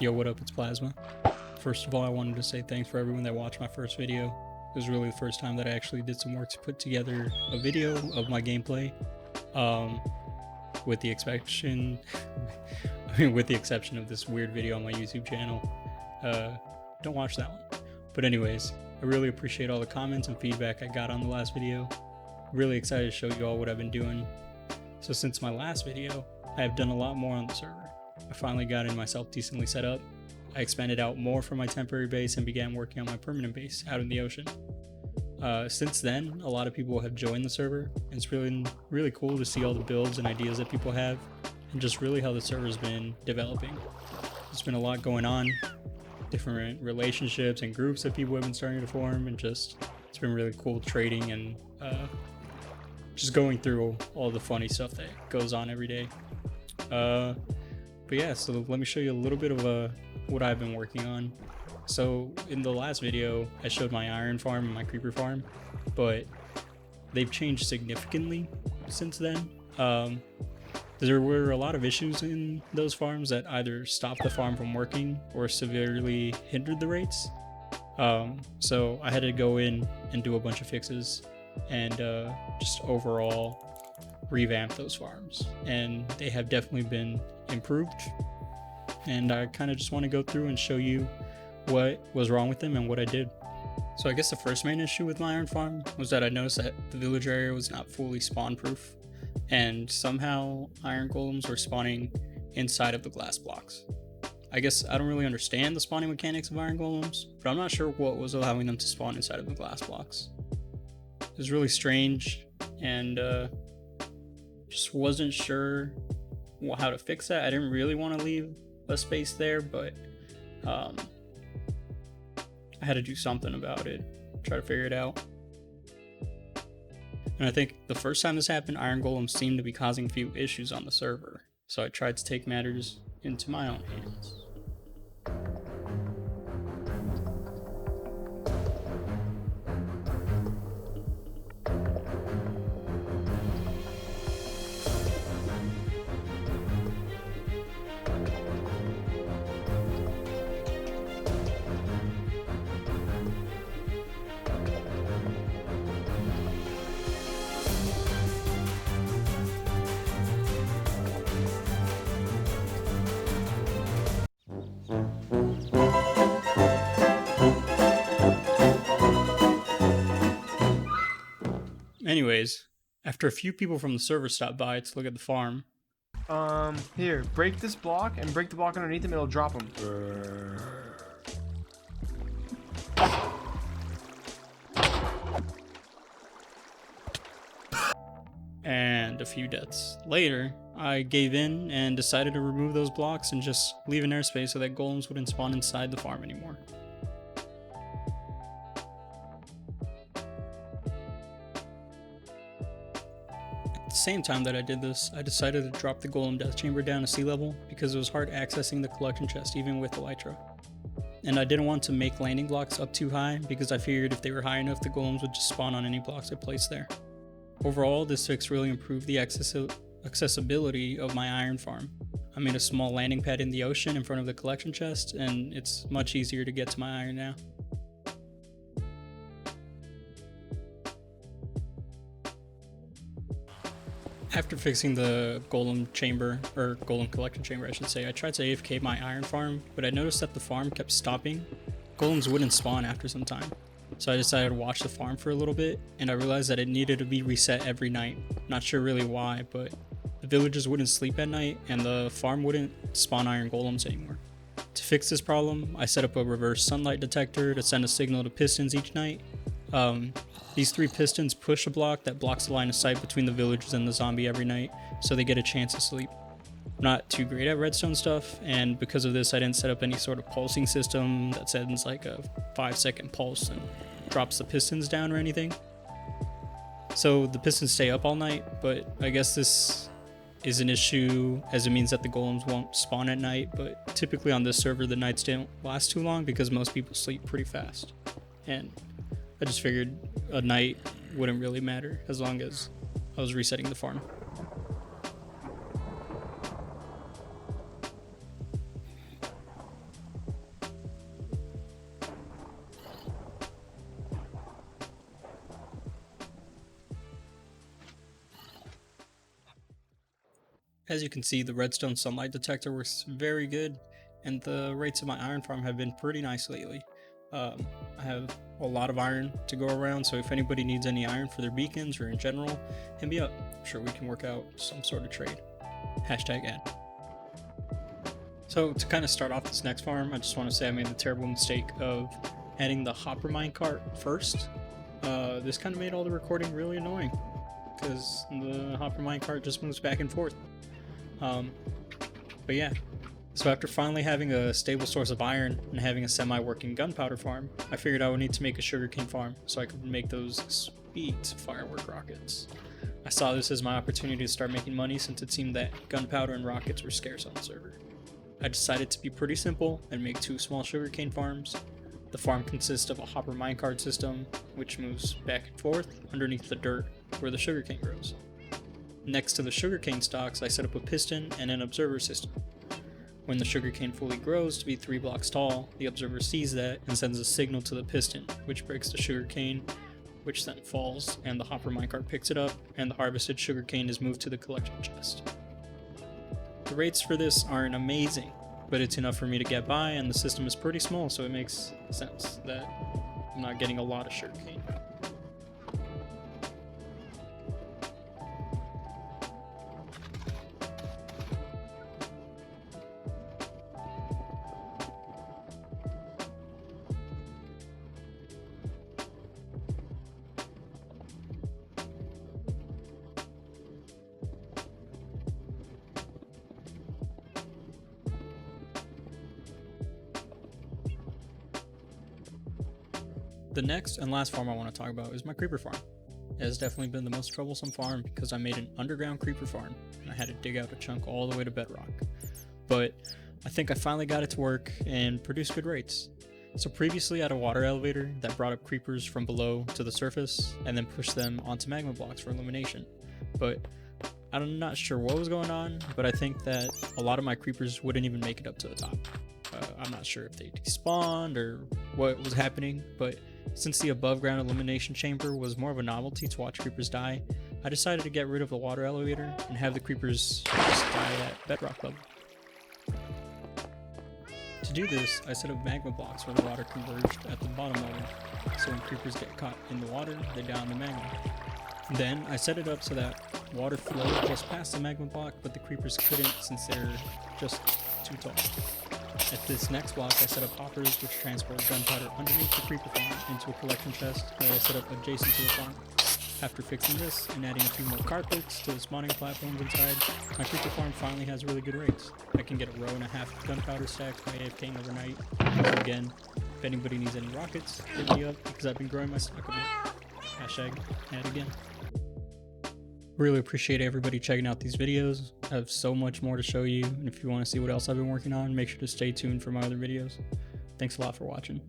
Yo, what up? It's Plasma. First of all, I wanted to say thanks for everyone that watched my first video. It was really the first time that I actually did some work to put together a video of my gameplay. With the exception of this weird video on my YouTube channel. Don't watch that one. But anyways, I really appreciate all the comments and feedback I got on the last video. Really excited to show you all what I've been doing. So since my last video, I have done a lot more on the server. I finally got myself decently set up. I expanded out more from my temporary base and began working on my permanent base out in the ocean. Since then, a lot of people have joined the server, and it's really cool to see all the builds and ideas that people have, and just really how the server's been developing. There's been a lot going on, different relationships and groups that people have been starting to form, and just it's been really cool trading and just going through all the funny stuff that goes on every day. But yeah, so let me show you a little bit of what I've been working on. So in the last video, I showed my iron farm and my creeper farm, but they've changed significantly since then. There were a lot of issues in those farms that either stopped the farm from working or severely hindered the rates. So I had to go in and do a bunch of fixes and just overall revamp those farms, and they have definitely been improved. And I kind of just want to go through and show you what was wrong with them and what I did. So I guess the first main issue with my iron farm was that I noticed that the villager area was not fully spawn proof, and somehow iron golems were spawning inside of the glass blocks. I guess I don't really understand the spawning mechanics of iron golems, but I'm not sure what was allowing them to spawn inside of the glass blocks. It was really strange, and just wasn't sure how to fix that. I didn't really want to leave a space there, but I had to do something about it, try to figure it out. And I think the first time this happened, iron golems seemed to be causing a few issues on the server, so I tried to take matters into my own hands. Anyways, after a few people from the server stopped by to look at the farm. Here, break this block and break the block underneath him, it'll drop him. And a few deaths later, I gave in and decided to remove those blocks and just leave an airspace so that golems wouldn't spawn inside the farm anymore. At the same time that I did this, I decided to drop the golem death chamber down to sea level because it was hard accessing the collection chest even with elytra. And I didn't want to make landing blocks up too high because I figured if they were high enough, the golems would just spawn on any blocks I placed there. Overall, this fix really improved the accessibility of my iron farm. I made a small landing pad in the ocean in front of the collection chest, and it's much easier to get to my iron now. After fixing the golem chamber, or golem collection chamber I should say, I tried to AFK my iron farm, but I noticed that the farm kept stopping. Golems wouldn't spawn after some time. So I decided to watch the farm for a little bit, and I realized that it needed to be reset every night. Not sure really why, but the villagers wouldn't sleep at night, and the farm wouldn't spawn iron golems anymore. To fix this problem, I set up a reverse sunlight detector to send a signal to pistons each night. These 3 pistons push a block that blocks the line of sight between the villagers and the zombie every night, so they get a chance to sleep. I'm not too great at redstone stuff, and because of this I didn't set up any sort of pulsing system that sends like a 5-second pulse and drops the pistons down or anything. So the pistons stay up all night, but I guess this is an issue as it means that the golems won't spawn at night, but typically on this server the nights don't last too long because most people sleep pretty fast. And I just figured a night wouldn't really matter as long as I was resetting the farm. As you can see, the redstone sunlight detector works very good, and the rates of my iron farm have been pretty nice lately. I have a lot of iron to go around, so if anybody needs any iron for their beacons or in general, hit me up. I'm sure we can work out some sort of trade. #ad. So to kind of start off this next farm, I just want to say I made the terrible mistake of adding the hopper minecart first. This kind of made all the recording really annoying because the hopper minecart just moves back and forth. But yeah, so after finally having a stable source of iron and having a semi-working gunpowder farm, I figured I would need to make a sugarcane farm so I could make those sweet firework rockets. I saw this as my opportunity to start making money since it seemed that gunpowder and rockets were scarce on the server. I decided to be pretty simple and make 2 small sugarcane farms. The farm consists of a hopper minecart system, which moves back and forth underneath the dirt where the sugarcane grows. Next to the sugarcane stalks, I set up a piston and an observer system. When the sugarcane fully grows to be 3 blocks tall, the observer sees that and sends a signal to the piston, which breaks the sugarcane, which then falls, and the hopper minecart picks it up, and the harvested sugarcane is moved to the collection chest. The rates for this aren't amazing, but it's enough for me to get by, and the system is pretty small, so it makes sense that I'm not getting a lot of sugarcane. The next and last farm I want to talk about is my creeper farm. It has definitely been the most troublesome farm because I made an underground creeper farm and I had to dig out a chunk all the way to bedrock. But I think I finally got it to work and produce good rates. So previously I had a water elevator that brought up creepers from below to the surface and then pushed them onto magma blocks for illumination. But I'm not sure what was going on, but I think that a lot of my creepers wouldn't even make it up to the top. I'm not sure if they despawned or what was happening, but since the above ground illumination chamber was more of a novelty to watch creepers die, I decided to get rid of the water elevator and have the creepers just die at bedrock level. To do this, I set up magma blocks where the water converged at the bottom level, so when creepers get caught in the water, they die in the magma. Then I set it up so that water flowed just past the magma block, but the creepers couldn't since they're just too tall. At this next block, I set up hoppers which transport gunpowder underneath the creeper farm into a collection chest that I set up adjacent to the farm. After fixing this and adding a few more carpets to the spawning platforms inside, my creeper farm finally has really good rates. I can get a row and a half of gunpowder stacks by AFKing overnight. So again, if anybody needs any rockets, hit me up because I've been growing my stock a bit. #ad again. Really appreciate everybody checking out these videos. I have so much more to show you, and if you want to see what else I've been working on, make sure to stay tuned for my other videos. Thanks a lot for watching.